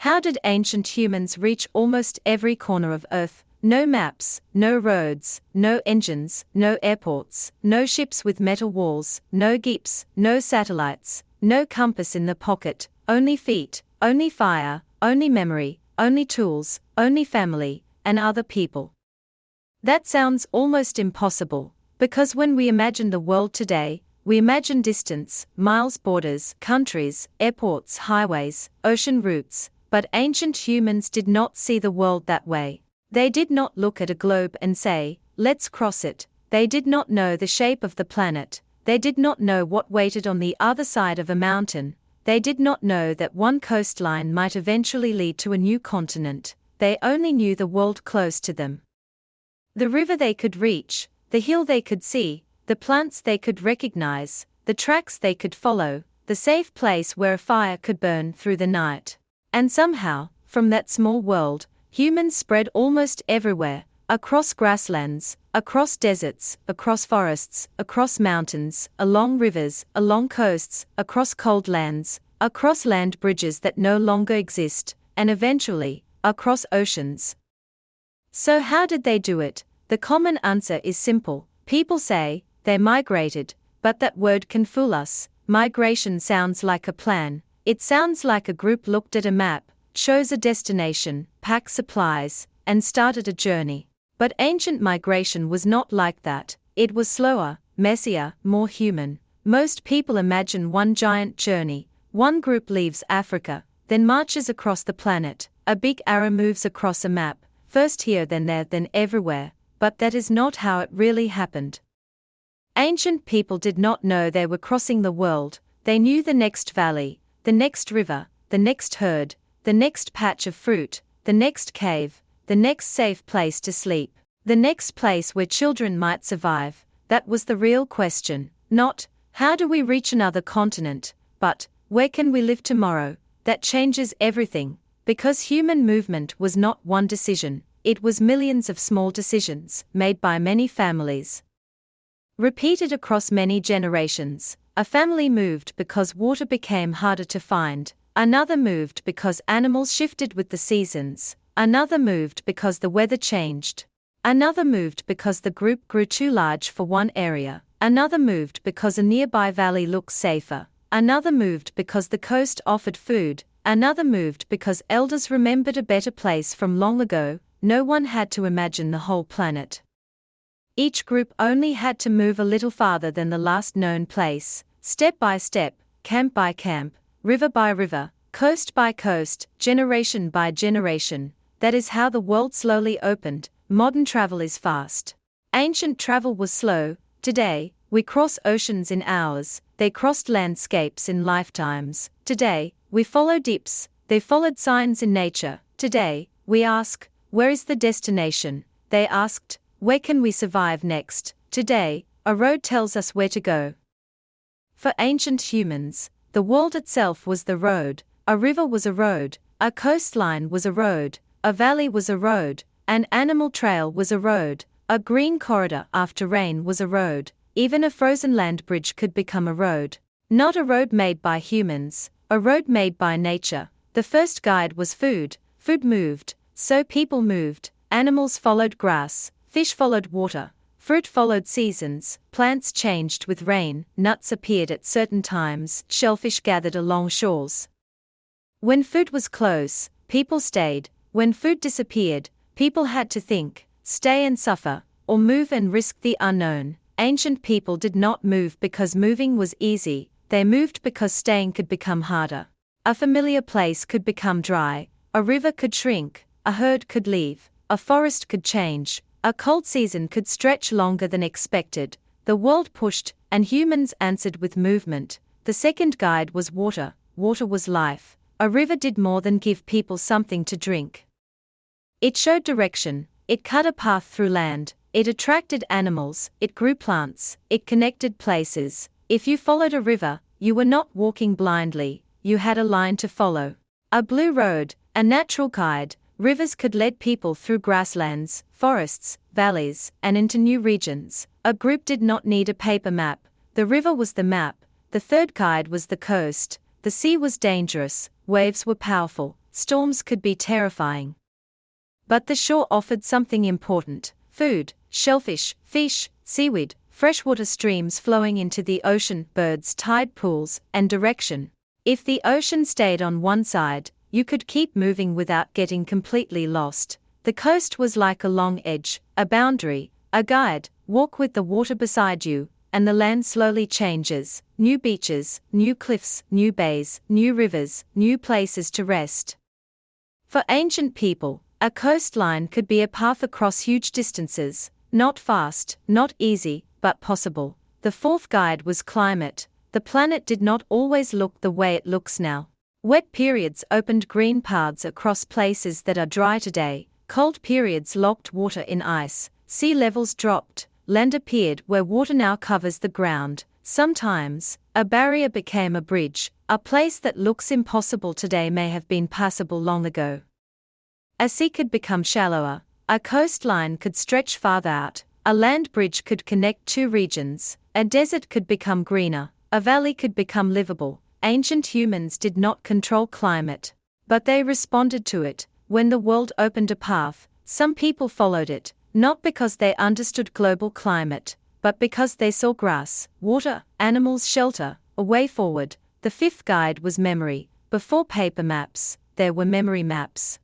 How did ancient humans reach almost every corner of Earth? No maps, no roads, no engines, no airports, no ships with metal walls, no GPS, no satellites, no compass in the pocket, only feet, only fire, only memory, only tools, only family, and other people. That sounds almost impossible, because when we imagine the world today, we imagine distance, miles, borders, countries, airports, highways, ocean routes, but ancient humans did not see the world that way. They did not look at a globe and say, let's cross it. They did not know the shape of the planet. They did not know what waited on the other side of a mountain. They did not know that one coastline might eventually lead to a new continent. They only knew the world close to them. The river they could reach, the hill they could see, the plants they could recognize, the tracks they could follow, the safe place where a fire could burn through the night. And somehow, from that small world, humans spread almost everywhere, across grasslands, across deserts, across forests, across mountains, along rivers, along coasts, across cold lands, across land bridges that no longer exist, and eventually, across oceans. So how did they do it? The common answer is simple. People say, they migrated, but that word can fool us. Migration sounds like a plan. It sounds like a group looked at a map, chose a destination, packed supplies, and started a journey. But ancient migration was not like that. It was slower, messier, more human. Most people imagine one giant journey. One group leaves Africa, then marches across the planet. A big arrow moves across a map, first here, then there, then everywhere. But that is not how it really happened. Ancient people did not know they were crossing the world. They knew the next valley, the next river, the next herd, the next patch of fruit, the next cave, the next safe place to sleep, the next place where children might survive. That was the real question. Not, how do we reach another continent, but, where can we live tomorrow? That changes everything, because human movement was not one decision, it was millions of small decisions, made by many families, repeated across many generations. A family moved because water became harder to find, another moved because animals shifted with the seasons, another moved because the weather changed, another moved because the group grew too large for one area, another moved because a nearby valley looked safer, another moved because the coast offered food, another moved because elders remembered a better place from long ago. No one had to imagine the whole planet. Each group only had to move a little farther than the last known place, step by step, camp by camp, river by river, coast by coast, generation by generation. That is how the world slowly opened. Modern travel is fast. Ancient travel was slow. Today, we cross oceans in hours, they crossed landscapes in lifetimes. Today, we follow dips, they followed signs in nature. Today, we ask, where is the destination? They asked, where can we survive next? Today, a road tells us where to go. For ancient humans, the world itself was the road. A river was a road, a coastline was a road, a valley was a road, an animal trail was a road, a green corridor after rain was a road, even a frozen land bridge could become a road. Not a road made by humans, a road made by nature. The first guide was food. Food moved, so people moved. Animals followed grass, fish followed water, fruit followed seasons, plants changed with rain, nuts appeared at certain times, shellfish gathered along shores. When food was close, people stayed. When food disappeared, people had to think, stay and suffer, or move and risk the unknown. Ancient people did not move because moving was easy, they moved because staying could become harder. A familiar place could become dry, a river could shrink, a herd could leave, a forest could change, a cold season could stretch longer than expected. The world pushed, and humans answered with movement. The second guide was water. Water was life. A river did more than give people something to drink. It showed direction, it cut a path through land, it attracted animals, it grew plants, it connected places. If you followed a river, you were not walking blindly, you had a line to follow. A blue road, a natural guide. Rivers could lead people through grasslands, forests, valleys, and into new regions. A group did not need a paper map. The river was the map. The third guide was the coast. The sea was dangerous, waves were powerful, storms could be terrifying. But the shore offered something important: food, shellfish, fish, seaweed, freshwater streams flowing into the ocean, birds, tide pools, and direction. If the ocean stayed on one side, you could keep moving without getting completely lost. The coast was like a long edge, a boundary, a guide. Walk with the water beside you, and the land slowly changes: new beaches, new cliffs, new bays, new rivers, new places to rest. For ancient people, a coastline could be a path across huge distances, not fast, not easy, but possible. The fourth guide was climate. The planet did not always look the way it looks now. Wet periods opened green paths across places that are dry today, cold periods locked water in ice, sea levels dropped, land appeared where water now covers the ground. Sometimes, a barrier became a bridge. A place that looks impossible today may have been passable long ago. A sea could become shallower, a coastline could stretch farther out, a land bridge could connect two regions, a desert could become greener, a valley could become livable. Ancient humans did not control climate, but they responded to it. When the world opened a path, some people followed it, not because they understood global climate, but because they saw grass, water, animals, shelter, a way forward. The fifth guide was memory. Before paper maps, there were memory maps.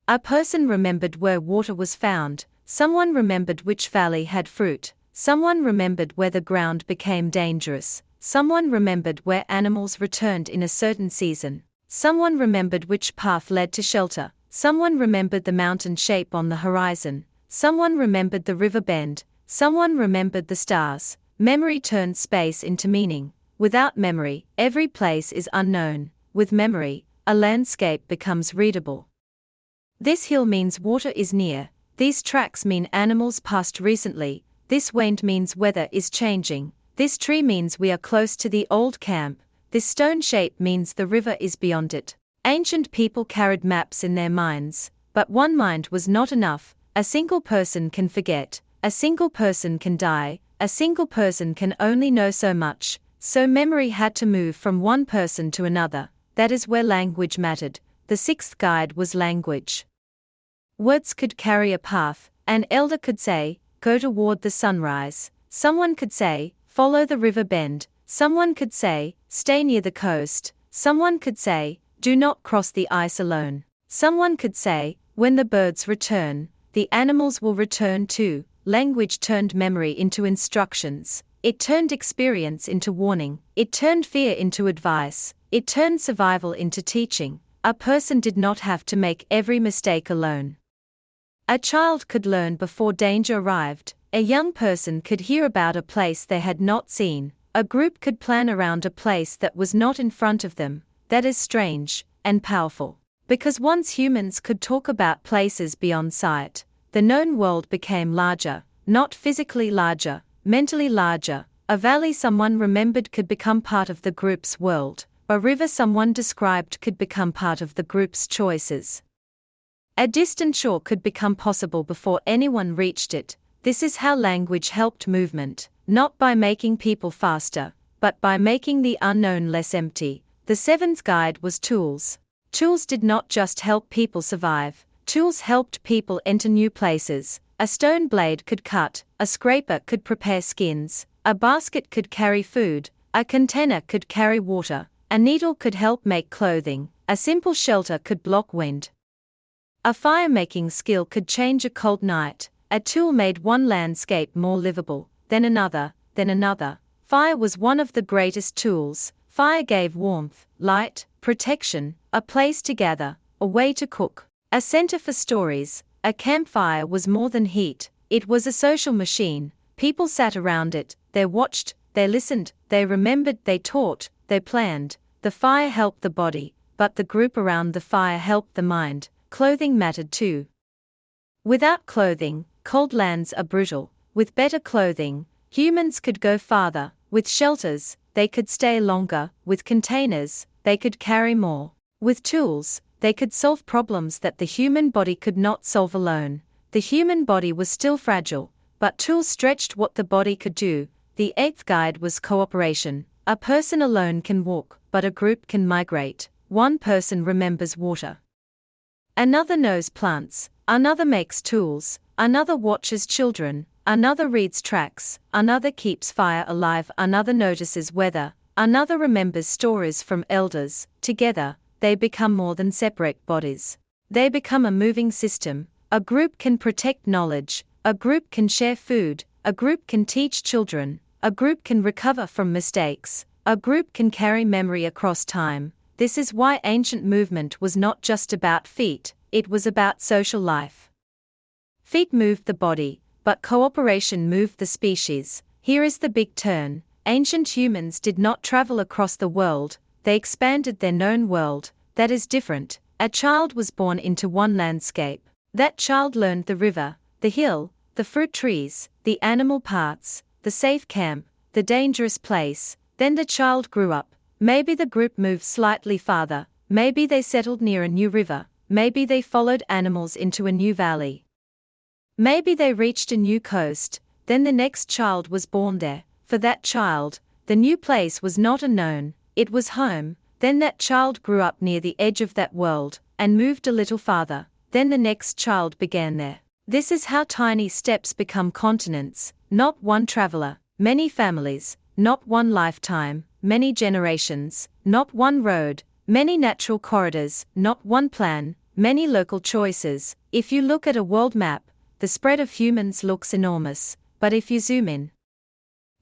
A person remembered where water was found, someone remembered which valley had fruit, someone remembered where the ground became dangerous, someone remembered where animals returned in a certain season, someone remembered which path led to shelter, someone remembered the mountain shape on the horizon, someone remembered the river bend, someone remembered the stars. Memory turned space into meaning. Without memory, every place is unknown. With memory, a landscape becomes readable. This hill means water is near. These tracks mean animals passed recently. This wind means weather is changing. This tree means we are close to the old camp. This stone shape means the river is beyond it. Ancient people carried maps in their minds, but one mind was not enough. A single person can forget. A single person can die. A single person can only know so much. So memory had to move from one person to another. That is where language mattered. The sixth guide was language. Words could carry a path. An elder could say, "Go toward the sunrise." Someone could say, "Follow the river bend." Someone could say, "Stay near the coast." Someone could say, "Do not cross the ice alone." Someone could say, "When the birds return, the animals will return too." Language turned memory into instructions. It turned experience into warning. It turned fear into advice. It turned survival into teaching. A person did not have to make every mistake alone. A child could learn before danger arrived. A young person could hear about a place they had not seen. A group could plan around a place that was not in front of them. That is strange and powerful. Because once humans could talk about places beyond sight, the known world became larger, not physically larger, mentally larger. A valley someone remembered could become part of the group's world. A river someone described could become part of the group's choices. A distant shore could become possible before anyone reached it. This is how language helped movement, not by making people faster, but by making the unknown less empty. The seventh guide was tools. Tools did not just help people survive, tools helped people enter new places. A stone blade could cut, a scraper could prepare skins, a basket could carry food, a container could carry water, a needle could help make clothing, a simple shelter could block wind. A fire-making skill could change a cold night. A tool made one landscape more livable, then another, then another. Fire was one of the greatest tools. Fire gave warmth, light, protection, a place to gather, a way to cook, a center for stories. A campfire was more than heat, it was a social machine. People sat around it, they watched, they listened, they remembered, they taught, they planned. The fire helped the body, but the group around the fire helped the mind. Clothing mattered too. Without clothing, cold lands are brutal. With better clothing, humans could go farther. With shelters, they could stay longer. With containers, they could carry more. With tools, they could solve problems that the human body could not solve alone. The human body was still fragile, but tools stretched what the body could do. The eighth guide was cooperation. A person alone can walk, but a group can migrate. one person remembers water. Another knows plants, another makes tools, another watches children, another reads tracks, another keeps fire alive, another notices weather, another remembers stories from elders. Together, they become more than separate bodies. They become a moving system. A group can protect knowledge, a group can share food, a group can teach children, a group can recover from mistakes, a group can carry memory across time. This is why ancient movement was not just about feet, it was about social life. Feet moved the body, but cooperation moved the species. Here is the big turn. Ancient humans did not travel across the world, they expanded their known world. That is different. A child was born into one landscape. That child learned the river, the hill, the fruit trees, the animal parts, the safe camp, the dangerous place. Then the child grew up. Maybe the group moved slightly farther, maybe they settled near a new river, maybe they followed animals into a new valley. Maybe they reached a new coast, then the next child was born there. For that child, the new place was not unknown, it was home. Then that child grew up near the edge of that world, and moved a little farther, then the next child began there. This is how tiny steps become continents, not one traveler, many families, not one lifetime, many generations, not one road, many natural corridors, not one plan, many local choices. If you look at a world map, the spread of humans looks enormous, but if you zoom in,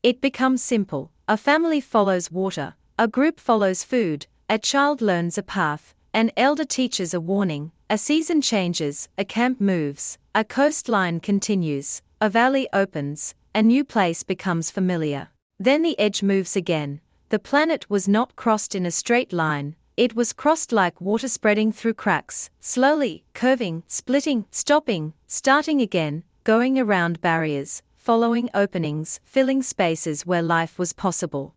it becomes simple. A family follows water, a group follows food, a child learns a path, an elder teaches a warning, a season changes, a camp moves, a coastline continues, a valley opens, a new place becomes familiar. Then the edge moves again. The planet was not crossed in a straight line, it was crossed like water spreading through cracks, slowly, curving, splitting, stopping, starting again, going around barriers, following openings, filling spaces where life was possible.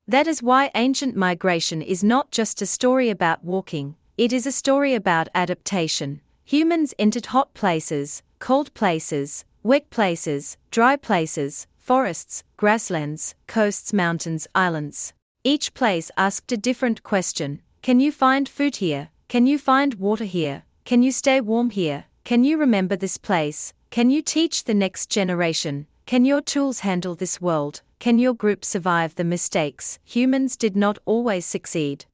That is why ancient migration is not just a story about walking, it is a story about adaptation. Humans entered hot places, cold places, wet places, dry places, forests, grasslands, coasts, mountains, islands. Each place asked a different question. Can you find food here? Can you find water here? Can you stay warm here? Can you remember this place? Can you teach the next generation? Can your tools handle this world? Can your group survive the mistakes? Humans did not always succeed.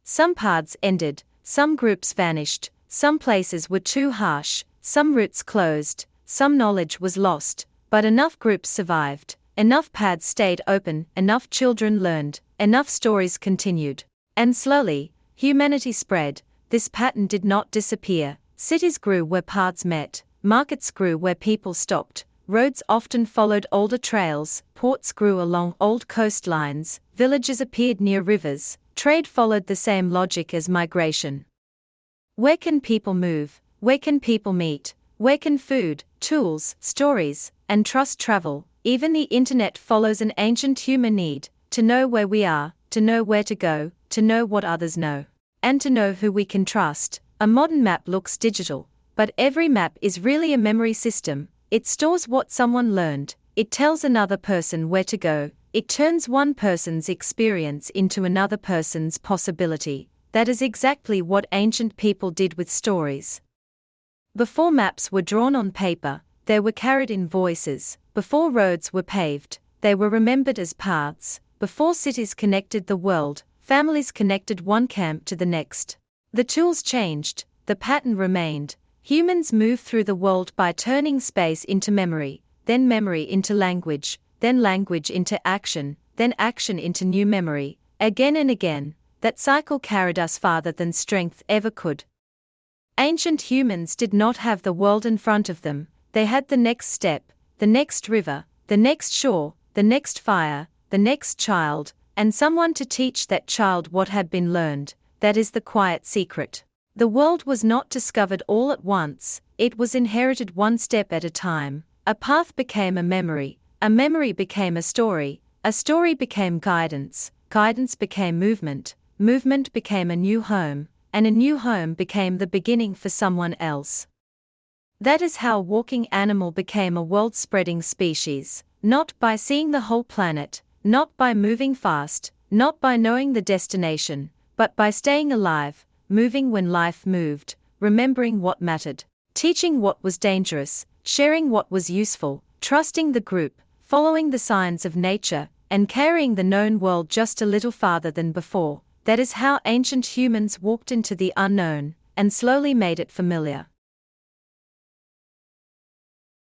Some paths ended, some groups vanished, some places were too harsh, some routes closed, some knowledge was lost, but enough groups survived, enough paths stayed open, enough children learned, enough stories continued. And slowly, humanity spread. This pattern did not disappear. Cities grew where paths met, markets grew where people stopped, roads often followed older trails, ports grew along old coastlines, villages appeared near rivers, trade followed the same logic as migration. Where can people move? Where can people meet? Where can food, tools, stories, and trust travel? Even the internet follows an ancient human need, to know where we are, to know where to go, to know what others know, and to know who we can trust. A modern map looks digital, but every map is really a memory system. It stores what someone learned, it tells another person where to go, it turns one person's experience into another person's possibility. That is exactly what ancient people did with stories. Before maps were drawn on paper, they were carried in voices. Before roads were paved, they were remembered as paths. Before cities connected the world, families connected one camp to the next. The tools changed, the pattern remained. Humans moved through the world by turning space into memory, then memory into language, then language into action, then action into new memory, again and again. That cycle carried us farther than strength ever could. Ancient humans did not have the world in front of them, they had the next step, the next river, the next shore, the next fire, the next child, and someone to teach that child what had been learned. That is the quiet secret. The world was not discovered all at once, it was inherited one step at a time. A path became a memory became a story became guidance, guidance became movement, movement became a new home, and a new home became the beginning for someone else. That is how a walking animal became a world-spreading species, not by seeing the whole planet, not by moving fast, not by knowing the destination, but by staying alive, moving when life moved, remembering what mattered, teaching what was dangerous, sharing what was useful, trusting the group, following the signs of nature, and carrying the known world just a little farther than before. That is how ancient humans walked into the unknown, and slowly made it familiar.